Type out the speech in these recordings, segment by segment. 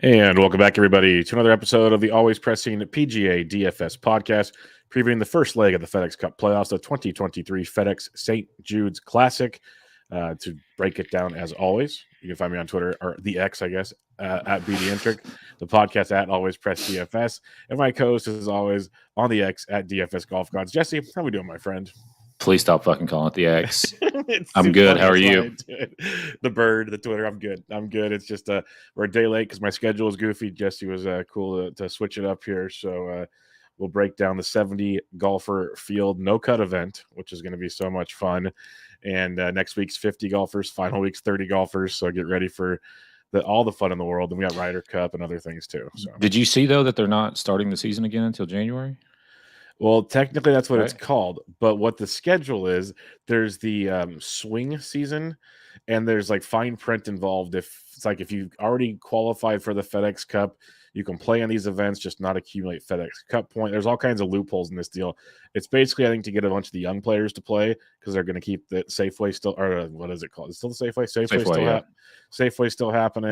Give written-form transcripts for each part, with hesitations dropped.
And welcome back, everybody, to another episode of the always pressing PGA DFS podcast, previewing the first leg of the FedEx Cup Playoffs, the 2023 FedEx St. Jude's Classic. To break it down, as always, you can find me on Twitter, or the X, I guess, at BDintric, the podcast at Always Press DFS, and my co-host is always on the X at DFS Golf Gods. Jesse, how we doing, my friend? Please stop fucking calling it the X. I'm good. How are you? The bird, the Twitter. I'm good. It's just we're a day late because my schedule is goofy. Jesse was cool to switch it up here. So we'll break down the 70 golfer field no cut event, which is going to be so much fun. And next week's 50 golfers, final week's 30 golfers. So get ready for all the fun in the world. And we got Ryder Cup and other things too. So did you see though that they're not starting the season again until January? Well, technically that's what it's called, but what the schedule is, there's the swing season, and there's like fine print involved. If you already qualified for the FedEx Cup, you can play in these events, just not accumulate FedEx Cup point. There's all kinds of loopholes in this deal. It's basically, I think, to get a bunch of the young players to play because they're going to keep the Safeway still, or what is it called? It's still the Safeway. Safeway still happening.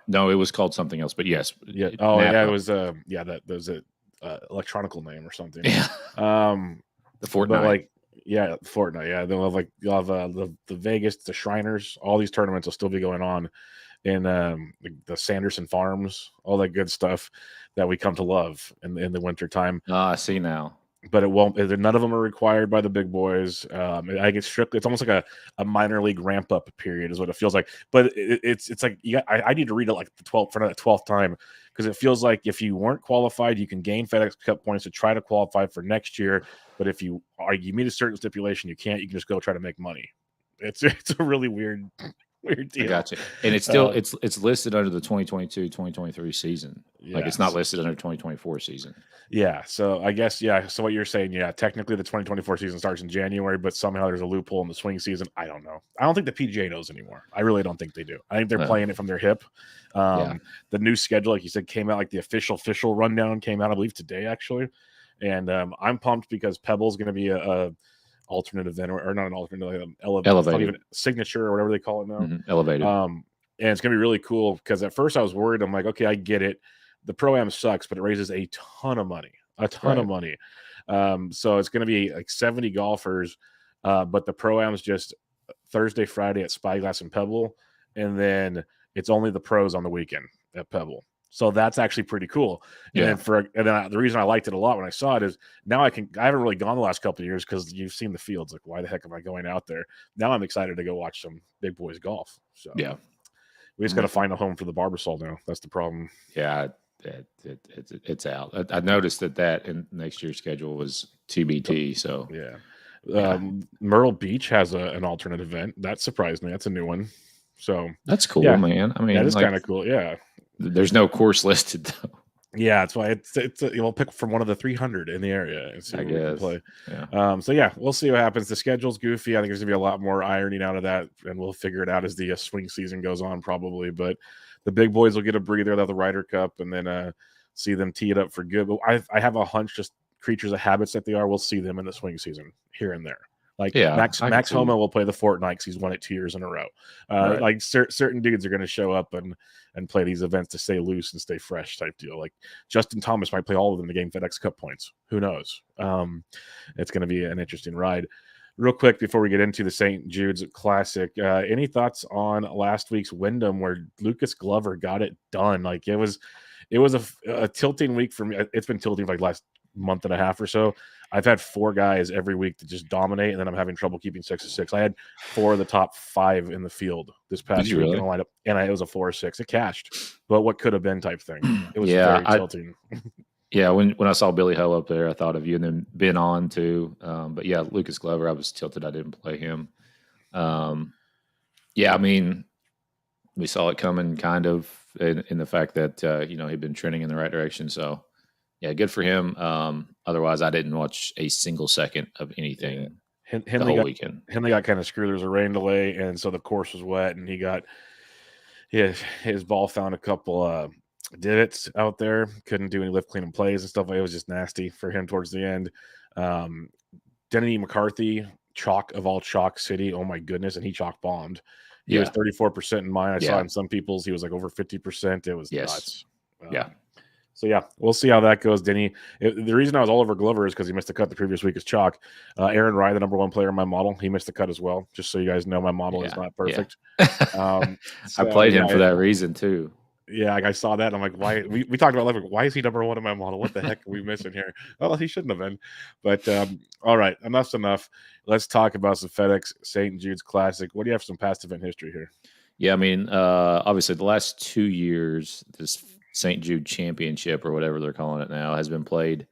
No. It was called something else, but yes. Yeah. Oh, Napa. Yeah. It was. That was it. Electronical name or something. Yeah. The Fortnite. Fortnite. Yeah, you'll have the Vegas, the Shriners. All these tournaments will still be going on in the Sanderson Farms, all that good stuff that we come to love in the winter time. I see now. But it won't. None of them are required by the big boys. I get strictly. It's almost like a minor league ramp up period, is what it feels like. But it's like I need to read it like the 12th time because it feels like if you weren't qualified, you can gain FedEx Cup points to try to qualify for next year. But if you meet a certain stipulation, you can't. You can just go try to make money. It's a really weird deal. I gotcha. And it's still it's listed under the 2022-2023 season. Yeah, like it's not listed under 2024 season. Yeah. So I guess, so what you're saying, technically the 2024 season starts in January, but somehow there's a loophole in the swing season. I don't know. I don't think the PGA knows anymore. I really don't think they do. I think they're playing it from their hip. The new schedule, like you said, came out, like the official rundown came out, I believe today actually. And I'm pumped because Pebble's going to be a alternate event or not an alternate, elevated, even signature or whatever they call it now. Mm-hmm. Elevated. And it's gonna be really cool because at first I was worried. I'm like, okay, I get it. The Pro-Am sucks, but it raises a ton of money. So it's gonna be like 70 golfers, but the Pro-Am's just Thursday, Friday at Spyglass and Pebble, and then it's only the pros on the weekend at Pebble. So that's actually pretty cool. Yeah. And then the reason I liked it a lot when I saw it is now I haven't really gone the last couple of years because you've seen the fields. Like, why the heck am I going out there? Now I'm excited to go watch some big boys golf. So yeah, we just got to find a home for the Barbasol now. That's the problem. Yeah, it's out. I noticed that in next year's schedule was TBT. So yeah. Myrtle Beach has an alternate event. That surprised me. That's a new one. So that's cool, man. I mean, that is kind of cool. Yeah. There's no course listed though. Yeah, that's why we'll pick from one of the 300 in the area and see where we can play. Yeah. We'll see what happens. The schedule's goofy. I think there's gonna be a lot more ironing out of that, and we'll figure it out as the swing season goes on, probably. But the big boys will get a breather. They'll have the Ryder Cup, and then see them tee it up for good. But I have a hunch, just creatures of habits that they are, we'll see them in the swing season here and there. Like Max Homa will play the Fortnite because he's won it 2 years in a row. Right. Like certain dudes are going to show up and play these events to stay loose and stay fresh type deal. Like Justin Thomas might play all of them to gain FedEx Cup points. Who knows? It's going to be an interesting ride. Real quick before we get into the St. Jude's Classic, any thoughts on last week's Wyndham where Lucas Glover got it done? Like it was a tilting week for me. It's been tilting for like last month and a half or so. I've had 4 guys every week that just dominate, and then I'm having trouble keeping 6 of 6. I had 4 of the top 5 in the field this past week in the lineup, and it was a 4 or 6. It cashed, but what could have been type thing. It was very tilting. Yeah, when I saw Billy Ho up there, I thought of you, and then Ben on too. But yeah, Lucas Glover, I was tilted. I didn't play him. I mean, we saw it coming kind of in the fact that he'd been trending in the right direction. So. Yeah, good for him. Otherwise, I didn't watch a single second of anything the whole weekend. Henley got kind of screwed. There was a rain delay, and so the course was wet, and he got his ball found a couple divots out there. Couldn't do any lift clean and plays and stuff. It was just nasty for him towards the end. Denny McCarthy, chalk of all chalk city. Oh, my goodness, and he chalk bombed. He was 34% in mine. I saw in some people's he was like over 50%. It was nuts. Yeah. So, yeah, we'll see how that goes, Denny. The reason I was all over Glover is because he missed the cut the previous week as chalk. Aaron Rye, the number one player in my model, he missed the cut as well. Just so you guys know, my model is not perfect. I played him for that reason, too. Yeah, I saw that. And I'm like, why? We talked about, like, why is he number one in my model? What the heck are we missing here? Well, he shouldn't have been. But, all right, enough's enough. Let's talk about some FedEx St. Jude's Classic. What do you have some past event history here? Yeah, I mean, obviously the last 2 years, this St. Jude Championship or whatever they're calling it now has been played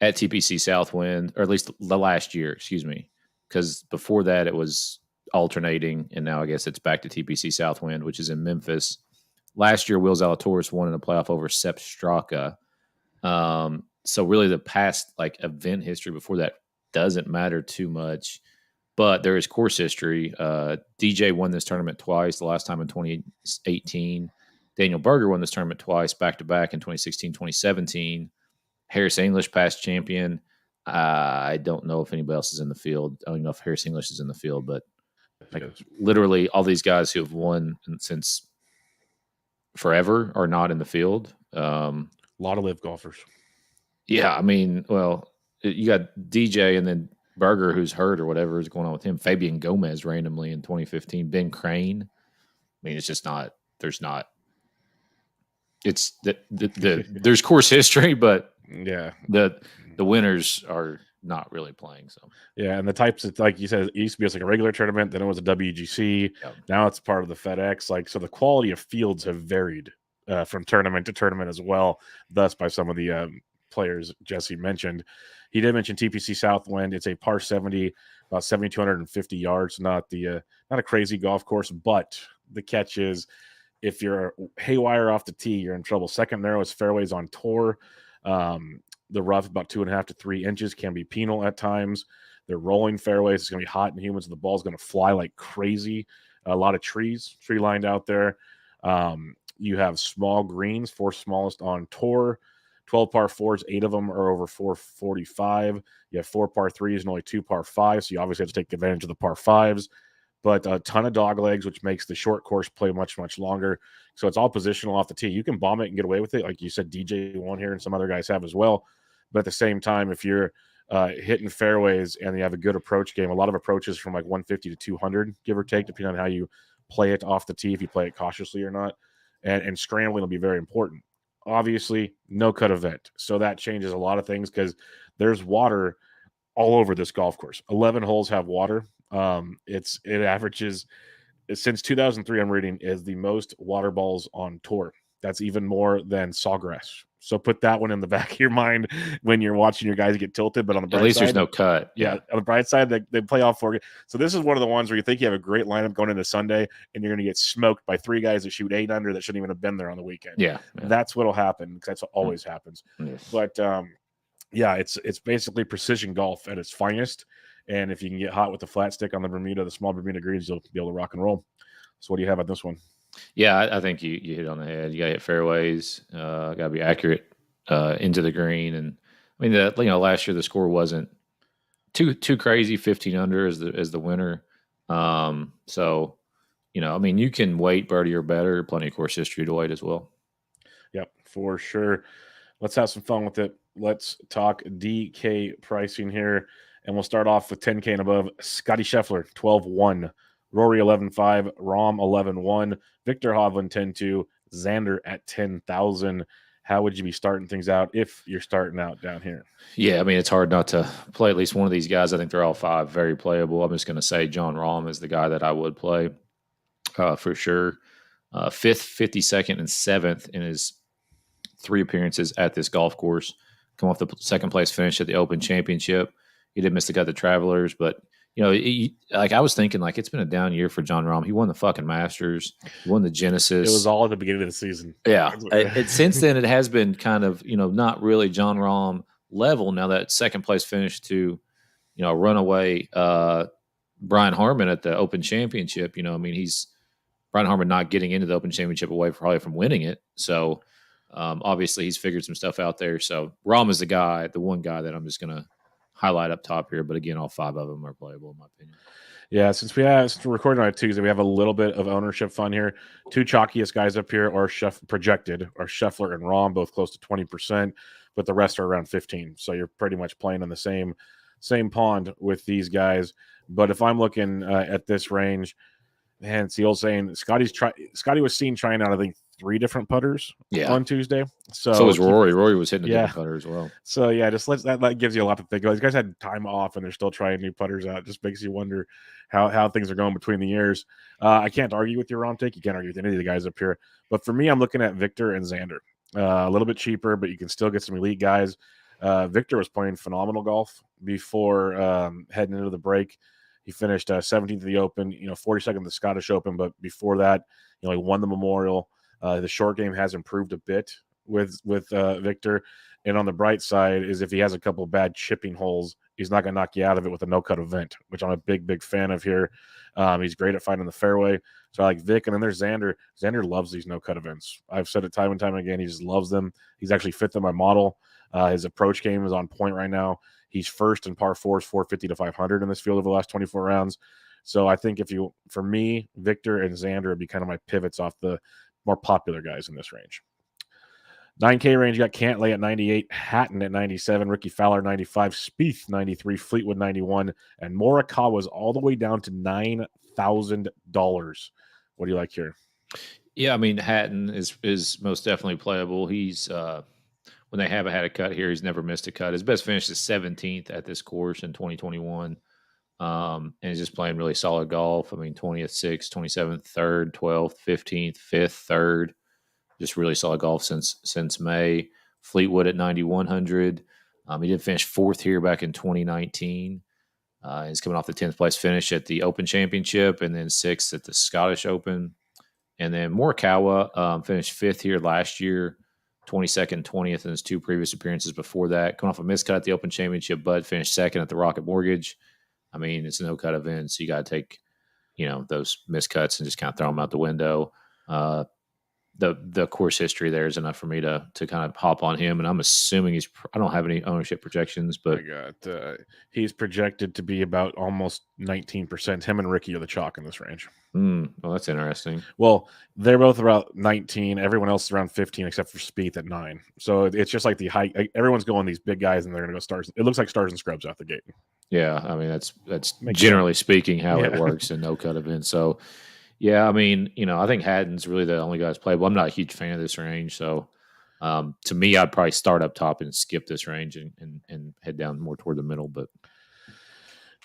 at TPC Southwind, or at least the last year, excuse me, because before that it was alternating, and now I guess it's back to TPC Southwind, which is in Memphis. Last year, Will Zalatoris won in a playoff over Sepp Straka. So really the past like event history before that doesn't matter too much. But there is course history. DJ won this tournament twice, the last time in 2018. Daniel Berger won this tournament twice, back-to-back in 2016, 2017. Harris English past champion. I don't know if anybody else is in the field. I don't even know if Harris English is in the field, but like literally all these guys who have won since forever are not in the field. A lot of live golfers. Yeah, I mean, well, you got DJ and then Berger, who's hurt or whatever is going on with him. Fabian Gomez randomly in 2015. Ben Crane. I mean, it's just not. There's not. It's there's course history, but yeah, the winners are not really playing. So yeah, and the types, it's like you said, it used to be like a regular tournament, then it was a WGC. Yep. Now it's part of the FedEx. Like, so the quality of fields have varied from tournament to tournament as well. Thus, by some of the players Jesse mentioned. He did mention TPC Southwind. It's a par 70, about 7,250 yards. Not a crazy golf course, but the catch is if you're haywire off the tee, you're in trouble. Second narrowest fairways on tour. The rough about 2.5 to 3 inches can be penal at times. They're rolling fairways. It's going to be hot and humid, so the ball's going to fly like crazy. A lot of tree lined out there. You have small greens, 4th smallest on tour. 12 par 4s, 8 of them are over 445. You have 4 par 3s and only 2 par 5s, so you obviously have to take advantage of the par 5s. But a ton of dog legs, which makes the short course play much, much longer. So it's all positional off the tee. You can bomb it and get away with it. Like you said, DJ won here and some other guys have as well. But at the same time, if you're hitting fairways and you have a good approach game, a lot of approaches from like 150 to 200, give or take, depending on how you play it off the tee, if you play it cautiously or not. And scrambling will be very important. Obviously, no cut event. So that changes a lot of things because there's water all over this golf course. 11 holes have water. It averages, since 2003, I'm reading, is the most water balls on tour. That's even more than Sawgrass. So put that one in the back of your mind when you're watching your guys get tilted. But on the bright side, at least there's no cut. Yeah, on the bright side, they play off 4. So this is one of the ones where you think you have a great lineup going into Sunday, and you're going to get smoked by 3 guys that shoot 8 under that shouldn't even have been there on the weekend. Yeah. That's what'll happen because that's what always happens. Yes. But yeah, it's basically precision golf at its finest. And if you can get hot with the flat stick on the small Bermuda greens, you'll be able to rock and roll. So what do you have on this one? Yeah, I think you hit on the head. You got to hit fairways. Got to be accurate into the green. And I mean, last year the score wasn't too crazy. 15 under as the winner. So, I mean, you can wait birdie or better. Plenty of course history to wait as well. Yep, for sure. Let's have some fun with it. Let's talk DK pricing here. And we'll start off with 10K and above. Scotty Scheffler, 12-1. Rory, 11-5. Rahm, 11-1. Victor Hovland, 10-2. Xander at 10,000. How would you be starting things out if you're starting out down here? Yeah, I mean, it's hard not to play at least one of these guys. I think they're all 5 very playable. I'm just going to say Jon Rahm is the guy that I would play for sure. 5th, 52nd, and 7th in his 3 appearances at this golf course. Come off the second place finish at the Open Championship. He did miss the cut the Travelers, but I was thinking, like, it's been a down year for Jon Rahm. He won the fucking Masters. He won the Genesis. It was all at the beginning of the season. Yeah. Since then, it has been kind of, not really Jon Rahm level. Now that second place finish to, runaway Brian Harman at the Open Championship. He's Brian Harman not getting into the Open Championship away probably from winning it. So, obviously, he's figured some stuff out there. So, Rahm is the one guy that I'm just going to highlight up top here, but again, all 5 of them are playable in my opinion. Yeah, since we're recording on a Tuesday, we have a little bit of ownership fun here. Two chalkiest guys up here are projected are Scheffler and Rahm, both close to 20%, but the rest are around 15. So you're pretty much playing in the same pond with these guys. But if I'm looking at this range, man, it's the old saying. Scotty was seen trying out, I think, 3 different putters on Tuesday. So was Rory. Rory was hitting a different putter as well. So yeah, just that gives you a lot to think about. These guys had time off and they're still trying new putters out. It just makes you wonder how things are going between the years. I can't argue with your Rom take. You can't argue with any of the guys up here. But for me, I'm looking at Victor and Xander. A little bit cheaper, but you can still get some elite guys. Victor was playing phenomenal golf before heading into the break. He finished 17th of the Open, 42nd of the Scottish Open, but before that, he won the Memorial. The short game has improved a bit with Victor. And on the bright side is if he has a couple of bad chipping holes, he's not going to knock you out of it with a no-cut event, which I'm a big fan of here. He's great at finding the fairway. So I like Vic. And then there's Xander. Xander loves these no-cut events. I've said it time and time again. He just loves them. He's actually fit in my model. His approach game is on point right now. He's first in par 4s, 450 to 500 in this field over the last 24 rounds. So I think for me, Victor and Xander would be kind of my pivots off the more popular guys in this range. 9K range, you got Cantlay at 98, Hatton at 97, Ricky Fowler 95, Spieth 93, Fleetwood 91, and Morikawa's all the way down to $9,000. What do you like here? Yeah, I mean, Hatton is most definitely playable. He's when they haven't had a cut here, he's never missed a cut. His best finish is 17th at this course in 2021. And he's just playing really solid golf. I mean, 20th, 6th, 27th, 3rd, 12th, 15th, 5th, 3rd. Just really solid golf since May. Fleetwood at 9,100. He did finish 4th here back in 2019. He's coming off the 10th place finish at the Open Championship and then 6th at the Scottish Open. And then Morikawa finished 5th here last year, 22nd, 20th in his 2 previous appearances before that. Coming off a miscut at the Open Championship, but finished 2nd at the Rocket Mortgage. I mean, it's a no-cut event, so you got to take, those miscuts and just kind of throw them out the window. The course history there is enough for me to kind of hop on him, and I'm assuming I don't have any ownership projections, but he's projected to be about almost 19%. Him and Ricky are the chalk in this range. Well, that's interesting. Well, they're both about 19. Everyone else is around 15, except for Spieth at 9. So it's just like the high. Everyone's going these big guys, and they're going to go stars. It looks like stars and scrubs out the gate. Yeah, I mean that's generally speaking how it works in no cut events. So. Yeah, I mean, I think Hatton's really the only guy that's playable. I'm not a huge fan of this range, so to me, I'd probably start up top and skip this range and head down more toward the middle. But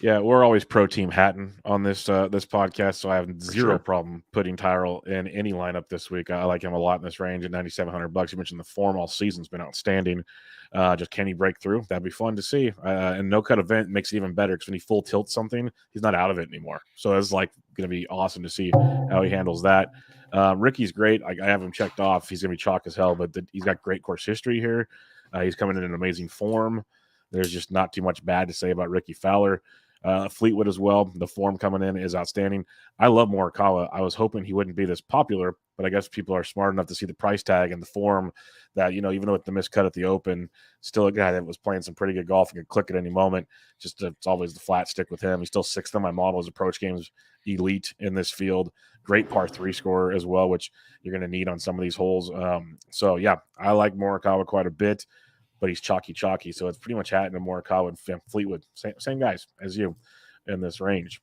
yeah, we're always pro team Hatton on this podcast, so I have zero problem putting Tyrrell in any lineup this week. I like him a lot in this range at $9,700. You mentioned the form all season's been outstanding. Just can he break through? That'd be fun to see. And no cut event makes it even better because when he full tilts something, he's not out of it anymore. So it's like going to be awesome to see how he handles that. Ricky's great. I have him checked off. He's going to be chalk as hell, but he's got great course history here. He's coming in an amazing form. There's just not too much bad to say about Ricky Fowler. Fleetwood as well. The form coming in is outstanding. I love Morikawa. I was hoping he wouldn't be this popular, but I guess people are smart enough to see the price tag and the form that, even though with the miscut at the Open, still a guy that was playing some pretty good golf and could click at any moment. Just it's always the flat stick with him. He's still 6th on my model. His approach game's elite in this field. Great par 3 scorer as well, which you're going to need on some of these holes. So, yeah, I like Morikawa quite a bit. But he's chalky. So it's pretty much Hatton and Morikawa and Fleetwood. Same guys as you in this range.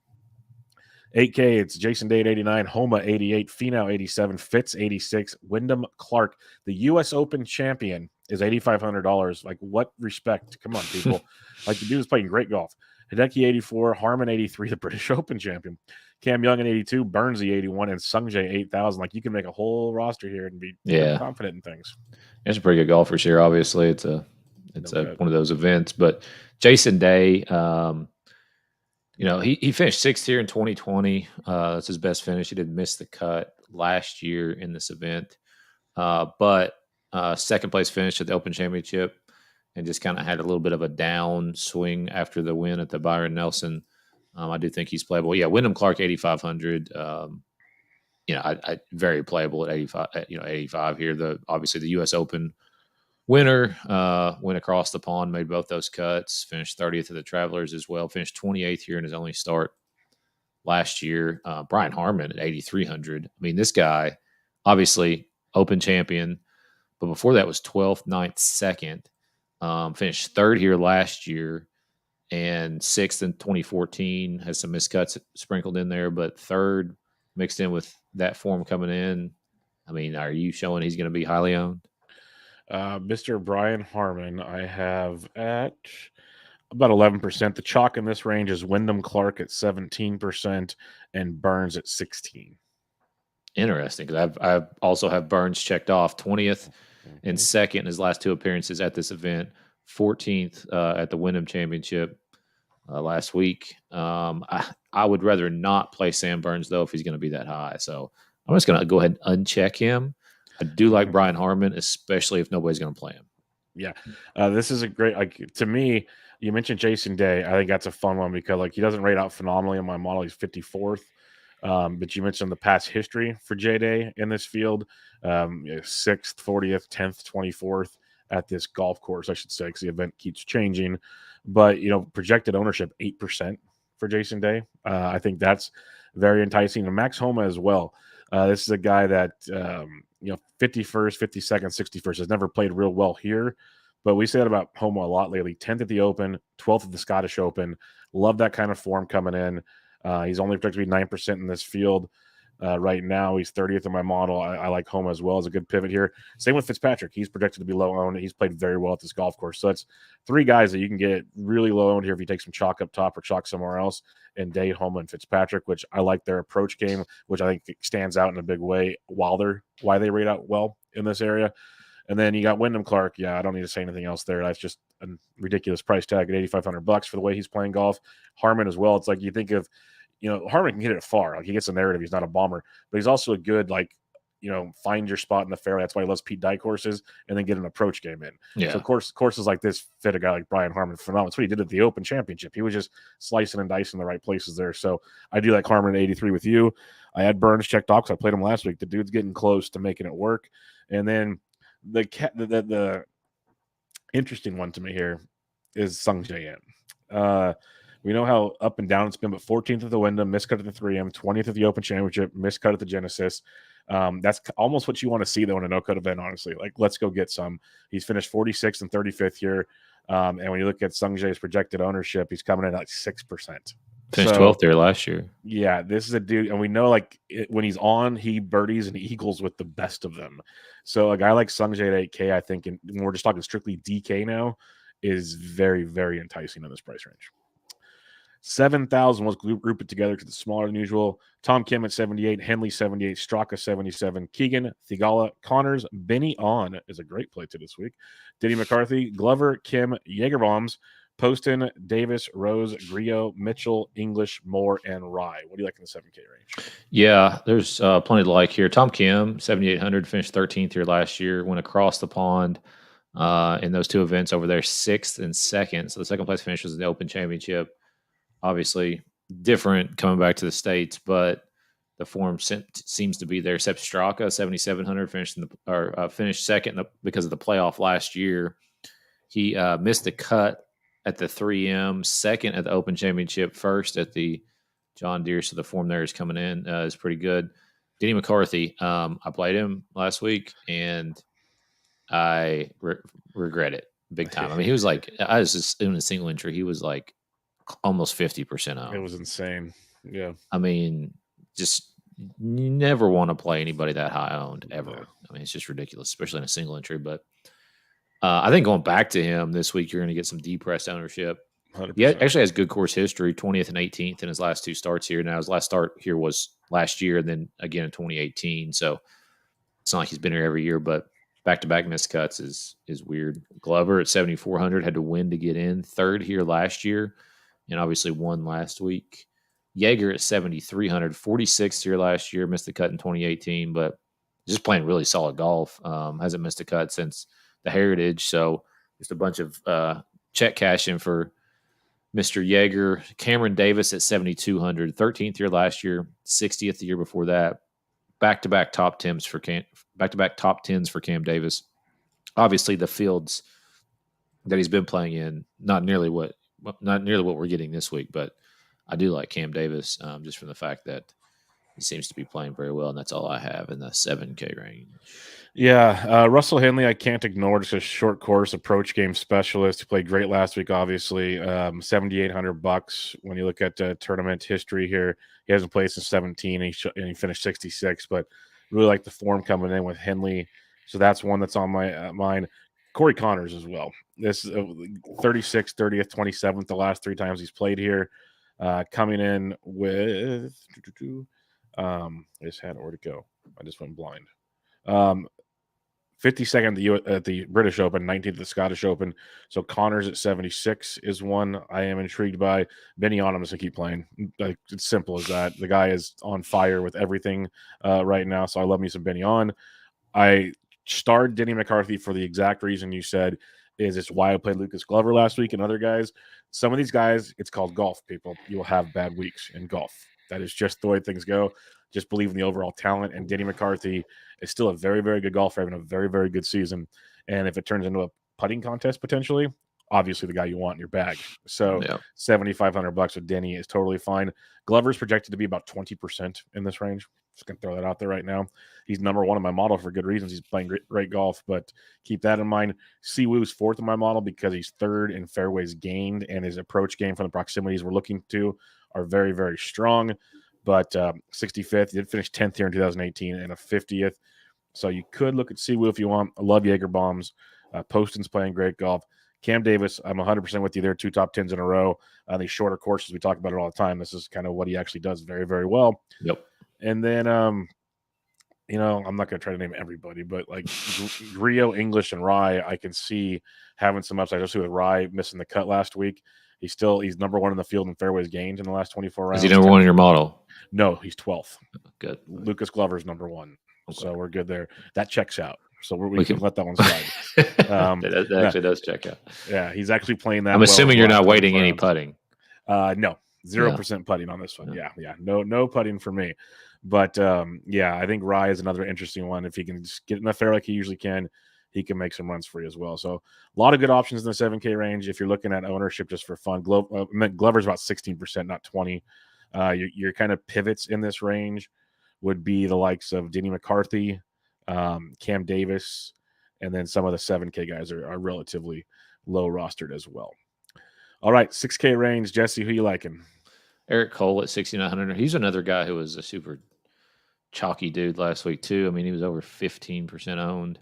8K, it's Jason Day at 89, Homa 88, Finau 87, Fitz 86, Wyndham Clark, the U.S. Open champion, is $8,500. Like, what respect? Come on, people. Like, the dude is playing great golf. Hideki 84, Harman 83, the British Open champion. Cam Young at 82, Burnsy 81, and Sungjae 8,000. Like, you can make a whole roster here and be confident in things. It's a pretty good golfers here. Obviously, it's one of those events. But Jason Day, he finished 6th here in 2020. That's his best finish. He didn't miss the cut last year in this event, but 2nd place finish at the Open Championship, and just kind of had a little bit of a down swing after the win at the Byron Nelson. I do think he's playable. Yeah, Wyndham Clark 8,500. I very playable at 85. 85 here. Obviously the U.S. Open winner went across the pond, made both those cuts, finished 30th of the Travelers as well, finished 28th here in his only start last year. Brian Harmon at 8,300. I mean, this guy, obviously Open champion, but before that was 12th, 9th, 2nd. Finished third here last year and 6th in 2014. Has some miscuts sprinkled in there, but third mixed in with that form coming in. I mean, are you showing he's going to be highly owned? Mr. Brian Harmon, I have at about 11%. The chalk in this range is Wyndham Clark at 17% and Burns at 16. Interesting, because I also have Burns checked off 20th and 2nd in his last 2 appearances at this event, 14th at the Wyndham Championship last week. I would rather not play Sam Burns, though, if he's going to be that high. So I'm just going to go ahead and uncheck him. I do like Brian Harmon, especially if nobody's going to play him. Yeah. This is a great, like, to me, you mentioned Jason Day. I think that's a fun one because, like, he doesn't rate out phenomenally in my model. He's 54th. But you mentioned the past history for J Day in this field, 6th, 40th, 10th, 24th at this golf course, I should say, because the event keeps changing. But, projected ownership 8% for Jason Day. I think that's very enticing. And Max Homa as well. This is a guy that, 51st, 52nd, 61st has never played real well here. But we say that about Homa a lot lately. 10th at the Open, 12th at the Scottish Open. Love that kind of form coming in. He's only projected to be 9% in this field right now. He's 30th in my model. I like Homa as well as a good pivot here. Same with Fitzpatrick. He's projected to be low owned. He's played very well at this golf course. So it's 3 guys that you can get really low owned here if you take some chalk up top or chalk somewhere else. And Day, Homa, and Fitzpatrick, which I like their approach game, which I think stands out in a big way why they rate out well in this area. And then you got Wyndham Clark. Yeah, I don't need to say anything else there. That's just a ridiculous price tag at $8,500 for the way he's playing golf. Harmon as well. It's like you think of, Harmon can hit it far. Like, he gets a narrative. He's not a bomber, but he's also a good, find your spot in the fairway. That's why he loves Pete Dye courses, and then get an approach game in. Yeah. So courses like this fit a guy like Brian Harmon phenomenal. That's what he did at the Open Championship. He was just slicing and dicing the right places there. So I do like Harmon at 83 with you. I had Burns checked off because I played him last week. The dude's getting close to making it work. And then the interesting one to me here is Sung Jae In. We know how up and down it's been, but 14th at the Wyndham, miscut at the 3M, 20th at the Open Championship, miscut at the Genesis. That's almost what you want to see, though, in a no-cut event, honestly. Like, let's go get some. He's finished 46th and 35th here. And when you look at Sung Jae's projected ownership, he's coming in at 6%. Finished 12th there last year. Yeah, this is a dude, and we know, when he's on, he birdies and eagles with the best of them. So a guy like Sung Jae at 8K, I think, and we're just talking strictly DK now, is very, very enticing in this price range. 7,000 was grouped it together because it's smaller than usual. Tom Kim at 78, Henley 78, Straka 77, Keegan, Thigala, Connors, Benny On is a great play to this week. Diddy McCarthy, Glover, Kim, Jagerbombs, Poston, Davis, Rose, Griot, Mitchell, English, Moore, and Rye. What do you like in the 7K range? Yeah, there's plenty to like here. Tom Kim, 7,800, finished 13th here last year, went across the pond in those 2 events over there, 6th and 2nd. So the second place finish was in the Open Championship. Obviously different coming back to the States, but the form seems to be there. Except Straka, 7,700, finished second because of the playoff last year. He missed the cut at the 3M, second at the Open Championship, first at the John Deere. So the form there is coming in is pretty good. Denny McCarthy, I played him last week, and I regret it big time. I mean, he was I was just in a single entry. He was almost 50% off. It was insane. Yeah. I mean, just you never want to play anybody that high owned ever. Yeah. I mean, it's just ridiculous, especially in a single entry. But I think going back to him this week, you're going to get some depressed ownership. 100%. He actually has good course history, 20th and 18th in his last 2 starts here. Now, his last start here was last year, and then again in 2018. So it's not like he's been here every year, but back-to-back missed cuts is weird. Glover at 7,400 had to win to get in. 3rd here last year, and obviously won last week. Jaeger at 7,300, 46th here last year, missed the cut in 2018, but just playing really solid golf. Hasn't missed a cut since the Heritage, so just a bunch of check cashing for Mr. Jaeger. Cameron Davis at 7,200, 13th here last year, 60th the year before that. Back-to-back top 10s for Cam Davis. Obviously, the fields that he's been playing in, not nearly what we're getting this week, but I do like Cam Davis just from the fact that he seems to be playing very well, and that's all I have in the 7K range. Yeah, Russell Henley, I can't ignore. Just a short course approach game specialist. He played great last week, obviously. $7,800 when you look at tournament history here. He hasn't played since 17, and he finished 66. But really like the form coming in with Henley, so that's one that's on my mind. Corey Connors as well. This 36th, 30th, 27th, the last 3 times he's played here. Coming in with I just had where to go. I just went blind. 52nd at the British Open, 19th at the Scottish Open. So Connors at 76 is one I am intrigued by. Benny Onum to keep playing. Like, it's simple as that. The guy is on fire with everything right now. So I love me some Benny On. I starred Denny McCarthy for the exact reason you said. Is it's why I played Lucas Glover last week and other guys. Some of these guys, it's called golf, people. You will have bad weeks in golf. That is just the way things go. Just believe in the overall talent. And Denny McCarthy is still a very, very good golfer, having a very, very good season. And if it turns into a putting contest potentially, obviously the guy you want in your bag. So $7,500 with Denny is totally fine. Glover's projected to be about 20% in this range. Just gonna throw that out there right now. He's number 1 in my model for good reasons. He's playing great golf, but keep that in mind. Siwoo's 4th in my model because he's 3rd in fairways gained, and his approach game from the proximities we're looking to are very, very strong. But 65th, he did finish 10th here in 2018 and a 50th. So you could look at Siwoo if you want. I love Jaeger Bombs. Poston's playing great golf. Cam Davis, I'm 100% with you there. 2 top 10s in a row. These shorter courses, we talk about it all the time. This is kind of what he actually does very, very well. Yep. And then, I'm not going to try to name everybody, but like Rio, English, and Rye, I can see having some upside, especially with Rye missing the cut last week. He's number 1 in the field in fairways gained in the last 24 rounds. Is he number 1 in your model? No, he's 12th. Good. Lucas Glover's number 1. Okay. So we're good there. That checks out. So we can let that one slide. That actually does check out. Yeah, he's actually playing that. I'm assuming you're not waiting any putting. No, 0% putting on this one. Yeah. No putting for me. But I think Rye is another interesting one. If he can just get in the fair like he usually can, he can make some runs for you as well. So a lot of good options in the 7K range if you're looking at ownership just for fun. Glover's about 16%, not 20. Your kind of pivots in this range would be the likes of Denny McCarthy, Cam Davis, and then some of the 7K guys are relatively low rostered as well. All right, 6K range. Jesse, who you liking? Eric Cole at 6,900. He's another guy who was a super chalky dude last week too. I mean, he was over 15% owned.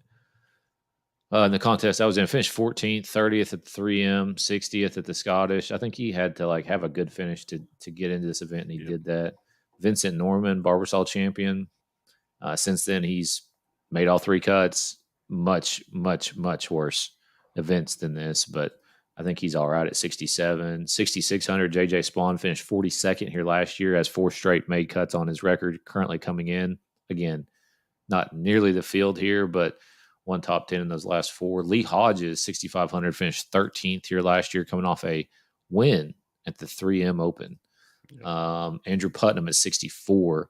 In the contest I was in, finished 14th, 30th at the 3M, 60th at the Scottish. I think he had to have a good finish to get into this event, and he did that. Vincent Norman, Barbasol champion. Since then, he's made all 3 cuts. Much, much, much worse events than this, but I think he's all right at 67. 6,600, JJ Spawn finished 42nd here last year, has 4 straight made cuts on his record, currently coming in. Again, not nearly the field here, but 1 top 10 in those last 4. Lee Hodges, 6,500, finished 13th here last year, coming off a win at the 3M Open. Andrew Putnam at 64,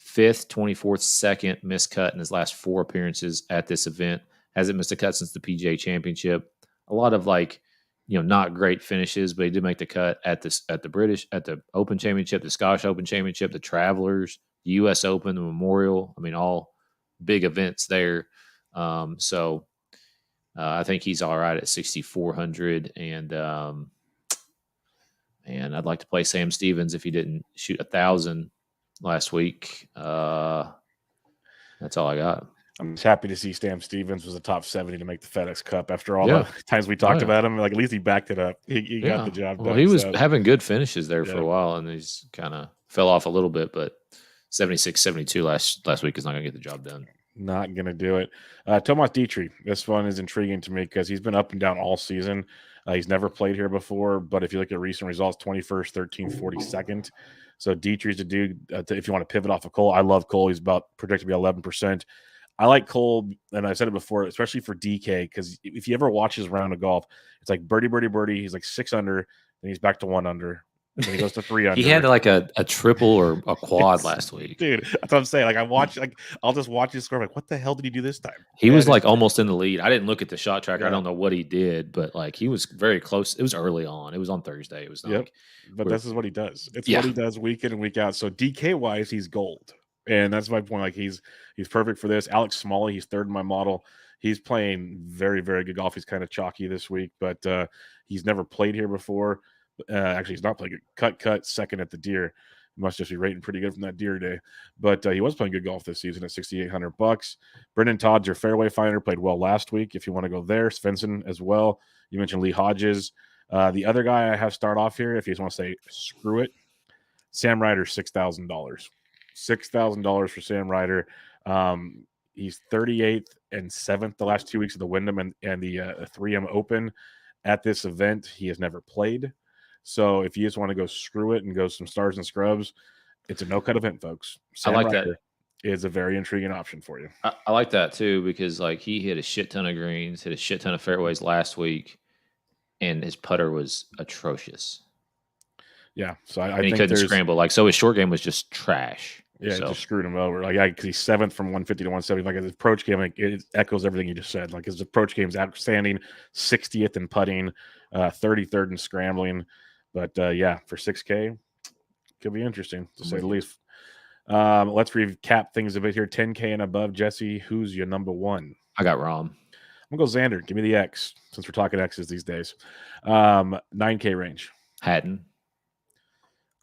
5th, 24th, 2nd, missed cut in his last 4 appearances at this event. Hasn't missed a cut since the PGA Championship. A lot of not great finishes, but he did make the cut at the Open Championship, the Scottish Open Championship, the Travelers, the U.S. Open, the Memorial. I mean, all big events there. So I think he's all right at 6,400, and I'd like to play Sam Stevens if he didn't shoot 1,000 last week. That's all I got. I'm just happy to see Sam Stevens was a top 70 to make the FedEx Cup after all the times we talked about him. Like, at least he backed it up. He got the job done. Well, he was having good finishes there for a while, and he's kind of fell off a little bit, but 76, 72 last week is not going to get the job done. Not going to do it. Tomas Dietrich, this one is intriguing to me because he's been up and down all season. He's never played here before, but if you look at recent results, 21st, 13th, 42nd. So Dietrich's a dude, if you want to pivot off of Cole. I love Cole. He's projected to be 11%. I like Cole, and I've said it before, especially for DK, because if you ever watch his round of golf, it's like birdie, birdie, birdie. He's like 6 under, then he's back to 1 under, Then he goes to 3 He under. had like a triple or a quad last week. Dude, that's what I'm saying. Like I watch, like I'll just watch his score. I'm like, what the hell did he do this time? He And was like it's- almost in the lead. I didn't look at the shot tracker. I Yeah. don't know what he did, but like he was very close. It was early on. It was on Thursday. It was not Yep. like But this is what he does. It's Yeah. what he does week in and week out. So DK wise, he's gold. And that's my point. Like he's perfect for this. Alex Smalley, he's third in my model. He's playing very, very good golf. He's kind of chalky this week, but he's never played here before. Actually, he's not playing good. Cut second at the Deer. Must just be rating pretty good from that Deer day. But he was playing good golf this season at $6,800. Brendan Todd's your fairway finder. Played well last week. If you want to go there, Svensson as well. You mentioned Lee Hodges. The other guy I have start off here, if you just want to say screw it, Sam Ryder, $6,000. $6,000 for Sam Ryder. He's 38th and 7th the last 2 weeks of the Wyndham and the 3M Open. At this event, he has never played. So if you just want to go screw it and go some stars and scrubs, it's a no-cut event, folks. Sam I like Ryder that. is a very intriguing option for you. I like that too because like he hit a shit ton of greens, hit a shit ton of fairways last week, and his putter was atrocious. Yeah, so I and he think couldn't there's scramble. Like so, his short game was just trash. Yeah, so. it just screwed him over. Like, because he's 7th from 150 to 170. Like his approach game, like, it echoes everything you just said. Like his approach game is outstanding. 60th in putting, 33rd in scrambling. But yeah, for 6K, could be interesting to say the least. Let's recap things a bit here. 10K and above, Jesse. Who's your number one? I got Rom. I'm gonna go Xander. Give me the X since we're talking X's these days. 9K range. Hatton.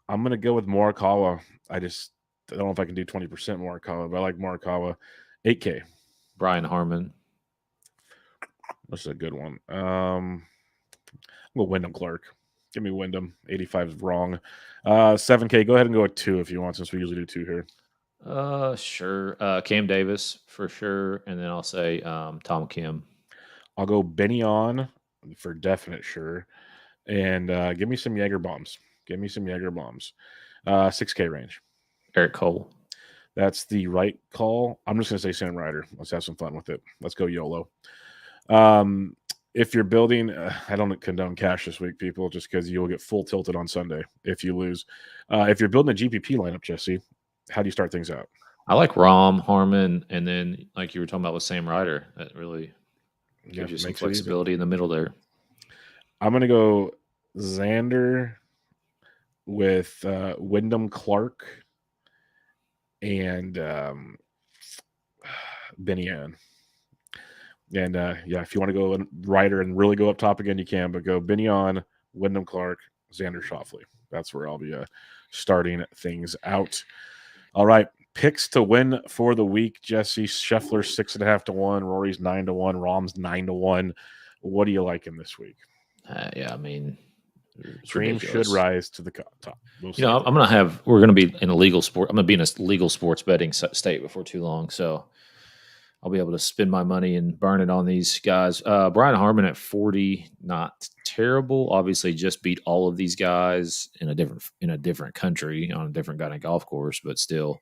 I'm gonna go with Morikawa. I don't know if I can do 20% Morikawa, but I like Morikawa. 8K. Brian Harmon. That's a good one. I'm going Wyndham Clark. Give me Wyndham. 85 is wrong. 7K. Go ahead and go with 2 if you want, since we usually do 2 here. Sure. Cam Davis for sure, and then I'll say Tom Kim. I'll go Benny on for definite sure, and give me some Jaeger bombs. 6K range. Eric Cole. That's the right call. I'm just going to say Sam Ryder. Let's have some fun with it. Let's go YOLO. If you're building, I don't condone cash this week, people, just because you'll get full tilted on Sunday if you lose. If you're building a GPP lineup, Jesse, how do you start things out? I like Rom, Harmon, and then like you were talking about with Sam Ryder. That really gives you some flexibility in the middle there. I'm going to go Xander with Wyndham Clark and Benny Ann. And yeah, if you want to go Ryder and really go up top again, you can, but go Benny on, Wyndham Clark, Xander Schauffele. That's where I'll be starting things out. All right. Picks to win for the week, Jesse. Scheffler 6.5 to 1, Rory's 9 to 1, Rom's 9 to 1. What do you like in this week? Yeah, I mean, Dream should rise to the top. We're going to be in a legal sport. I'm going to be in a legal sports betting state before too long. So I'll be able to spend my money and burn it on these guys. Brian Harmon at 40, not terrible. Obviously, just beat all of these guys in a different country on a different kind of golf course, but still,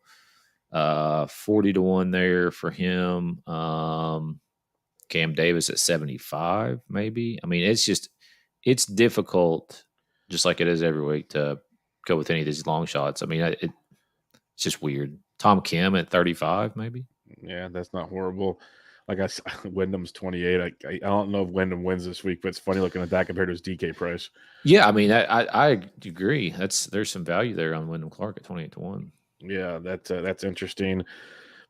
40 to 1 there for him. Cam Davis at 75, maybe. I mean, it's difficult, just like it is every week, to go with any of these long shots. I mean, it's just weird. Tom Kim at 35, maybe. Yeah, that's not horrible. Like I said, Wyndham's 28. I don't know if Wyndham wins this week, but it's funny looking at that compared to his DK price. Yeah, I mean, I agree. There's some value there on Wyndham Clark at 28 to 1. Yeah, that's interesting.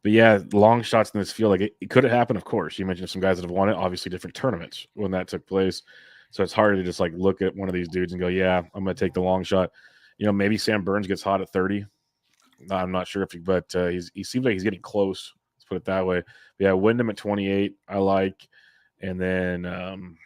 But yeah, long shots in this field, like it could have happened, of course. You mentioned some guys that have won it, obviously different tournaments when that took place. So it's hard to just like look at one of these dudes and go, yeah, I'm going to take the long shot. You know, maybe Sam Burns gets hot at 30. I'm not sure but he seems like he's getting close. Let's put it that way. But yeah, Wyndham at 28, I like. And then,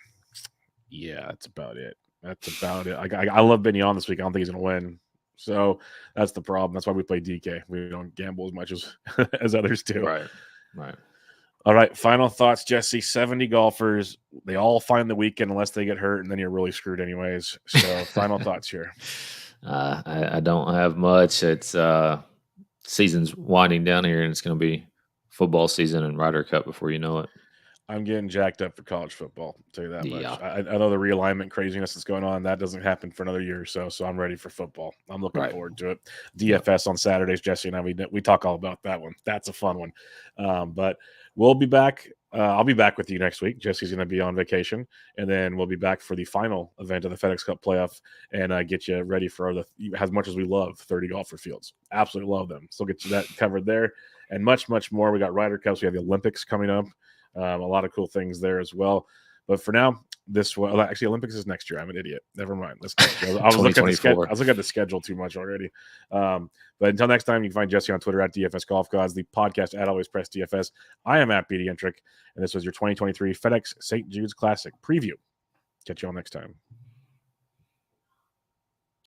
yeah, that's about it. I love Benny on this week. I don't think he's going to win. So that's the problem. That's why we play DK. We don't gamble as much as others do. Right. All right. Final thoughts, Jesse. 70 golfers. They all find the weekend unless they get hurt, and then you're really screwed anyways. So final thoughts here. I don't have much. It's season's winding down here, and it's going to be football season and Ryder Cup before you know it. I'm getting jacked up for college football. I'll tell you that Yeah. much. I know the realignment craziness that's going on. That doesn't happen for another year or so. So I'm ready for football. I'm looking Right. forward to it. DFS on Saturdays. Jesse and I, we talk all about that one. That's a fun one. But we'll be back. I'll be back with you next week. Jesse's going to be on vacation, and then we'll be back for the final event of the FedEx Cup Playoff and get you ready for as much as we love 30 golfer fields. Absolutely love them. So we'll get you that covered there and much, much more. We got Ryder Cups. We have the Olympics coming up. A lot of cool things there as well. But for now, actually, Olympics is next year. I'm an idiot. Never mind. That's next year. I was looking at the schedule too much already. But until next time, you can find Jesse on Twitter at DFS Golf Gods, the podcast at Always Press DFS. I am at BD Entrick, and this was your 2023 FedEx St. Jude's Classic preview. Catch you all next time.